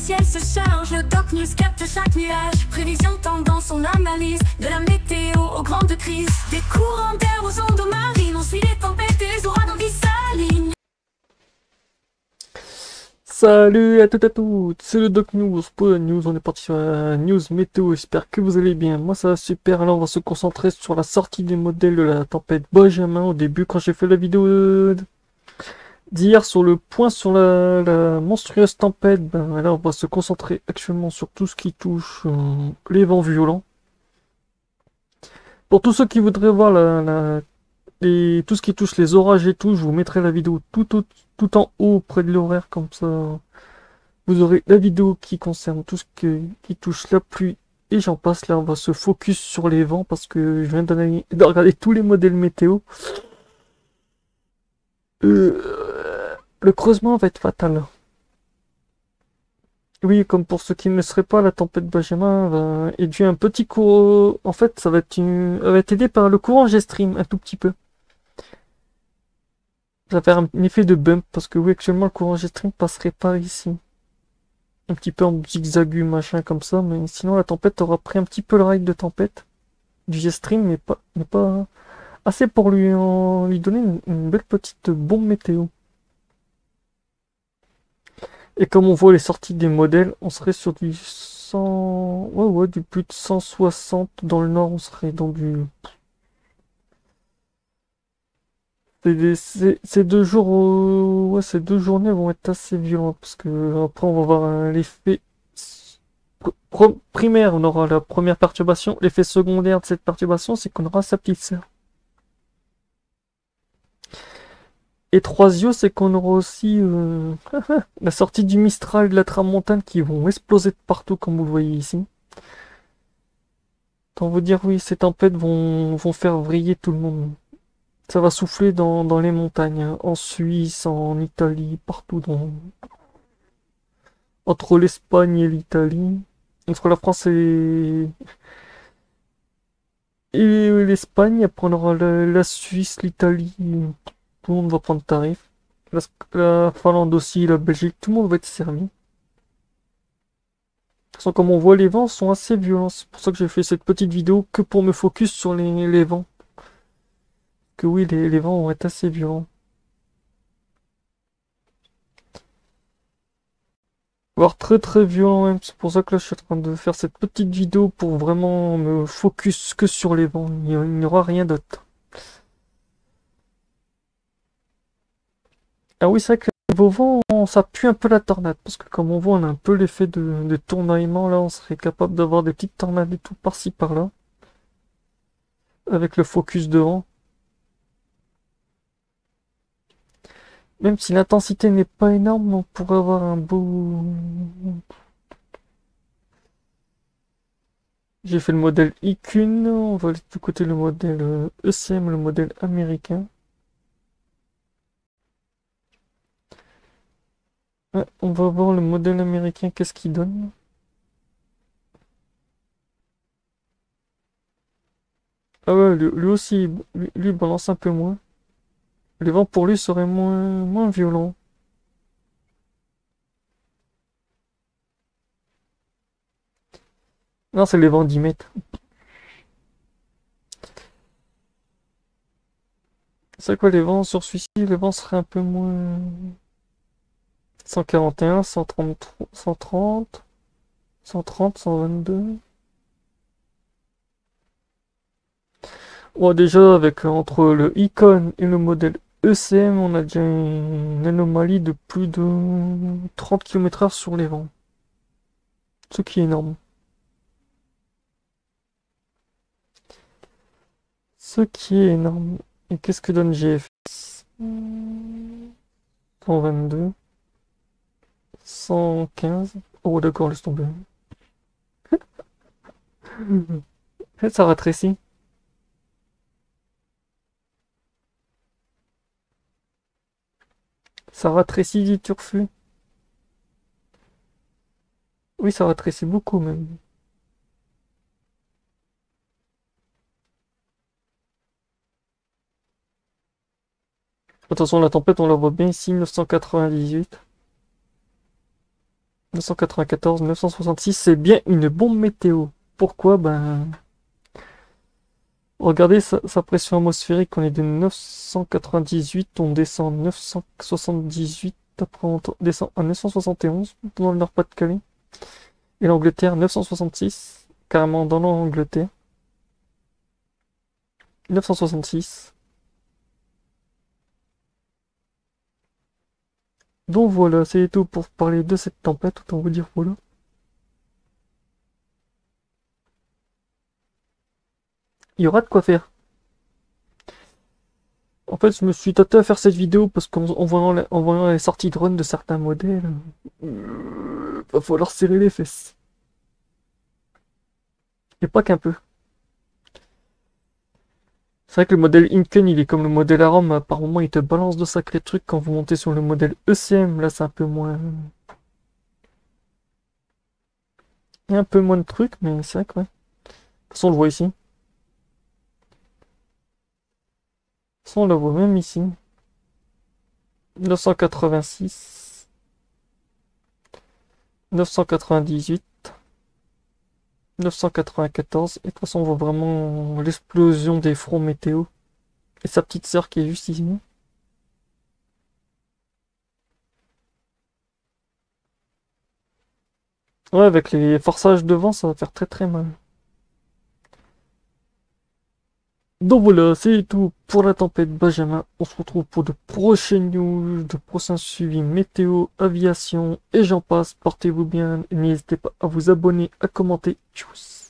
ciel se charge, le Doc News capte chaque nuage. Prévision, tendance, on analyse. De la météo aux grandes crises. Des courants d'air aux ondes marines. On suit les tempêtes et les ouragans qui s'alignent. Salut à toutes et à toutes, c'est le Doc News pour la news. On est parti sur la news météo. J'espère que vous allez bien. Moi ça va super. Là on va se concentrer sur la sortie des modèles de la tempête Benjamin. Au début, quand j'ai fait la vidéo d'hier sur le point sur la monstrueuse tempête, ben là on va se concentrer actuellement sur tout ce qui touche les vents violents. Pour tous ceux qui voudraient voir tout ce qui touche les orages et tout, je vous mettrai la vidéo tout en haut près de l'horaire, comme ça vous aurez la vidéo qui concerne tout ce qui touche la pluie et j'en passe. Là on va se focus sur les vents parce que je viens de regarder tous les modèles météo. Le creusement va être fatal. Oui, comme pour ceux qui ne le seraient pas, la tempête Benjamin est due à un petit courant. En fait, elle va être aidée par le courant G-Stream un tout petit peu. Ça va faire un effet de bump parce que oui, actuellement le courant G-Stream passerait pas ici. Un petit peu en zigzagu machin comme ça, mais sinon la tempête aura pris un petit peu le ride de tempête du G-Stream, mais pas assez pour lui donner une belle petite bombe météo. Et comme on voit les sorties des modèles, on serait sur du 100... Ouais, du plus de 160 dans le nord, on serait dans du... Ces 2 jours, ouais, ces 2 journées vont être assez violentes parce que après on va voir l'effet primaire, on aura la première perturbation. L'effet secondaire de cette perturbation, c'est qu'on aura sa petite sœur. Et troisième, c'est qu'on aura aussi la sortie du Mistral et de la Tramontane qui vont exploser de partout comme vous le voyez ici. Tant vous dire, oui, ces tempêtes vont faire vriller tout le monde. Ça va souffler dans les montagnes, hein, en Suisse, en Italie, partout entre l'Espagne et l'Italie, entre la France et l'Espagne. Après on aura la Suisse, l'Italie, tout le monde va prendre tarif. La Finlande aussi, la Belgique, tout le monde va être servi. De toute façon, comme on voit, les vents sont assez violents. C'est pour ça que j'ai fait cette petite vidéo que pour me focus sur les vents. Que oui, les vents vont être assez violents. Voire très très violent même. C'est pour ça que là je suis en train de faire cette petite vidéo pour vraiment me focus que sur les vents. Il n'y aura rien d'autre. Ah oui, c'est vrai que niveau vent, ça pue un peu la tornade. Parce que comme on voit, on a un peu l'effet de tournoiement. Là, on serait capable d'avoir des petites tornades et tout par-ci par-là. Avec le focus de vent. Même si l'intensité n'est pas énorme, on pourrait avoir un beau... J'ai fait le modèle Icun, on va aller du côté le modèle ECM, le modèle américain. Ouais, on va voir le modèle américain, qu'est-ce qu'il donne. Ah ouais, lui aussi, lui balance un peu moins. Les vents pour lui seraient moins violents. Non, c'est les vents d'10 mètres. C'est quoi les vents sur celui-ci? Les vents seraient un peu moins... 141, 130, 130, 130, 122. Ouais, déjà, avec entre le Icon et le modèle ECM, on a déjà une anomalie de plus de 30 km/h sur les vents. Ce qui est énorme. Ce qui est énorme. Et qu'est-ce que donne GFS? 122. 115. Oh d'accord, laisse tomber. Ça rétrécit. Ça rétrécit du turfu. Oui, ça rétrécit beaucoup même. De toute façon, la tempête, on la voit bien ici, 998. 994, 966, c'est bien une bombe météo. Pourquoi? Ben, regardez sa pression atmosphérique, on est de 998, on descend 978, après on descend à 971 dans le Nord-Pas-de-Calais. Et l'Angleterre, 966, carrément dans l'Angleterre. 966. Donc voilà, c'est tout pour parler de cette tempête, autant vous dire voilà. Il y aura de quoi faire. En fait, je me suis tâté à faire cette vidéo parce qu'en voyant les sorties de run de certains modèles, va falloir serrer les fesses. Et pas qu'un peu. C'est vrai que le modèle Inken, il est comme le modèle Aram, par moment il te balance de sacrés trucs quand vous montez sur le modèle ECM, là c'est un peu moins... Il y a un peu moins de trucs, mais c'est vrai que ouais. De toute façon on le voit ici. De toute façon on le voit même ici. 986. 998. 994. Et de toute façon on voit vraiment l'explosion des fronts météo. Et sa petite sœur qui est juste ici. Ouais, avec les forçages devant, ça va faire très très mal. Donc voilà, c'est tout pour la tempête Benjamin. On se retrouve pour de prochaines news, de prochains suivis météo, aviation et j'en passe. Portez-vous bien, n'hésitez pas à vous abonner, à commenter. Tchuss.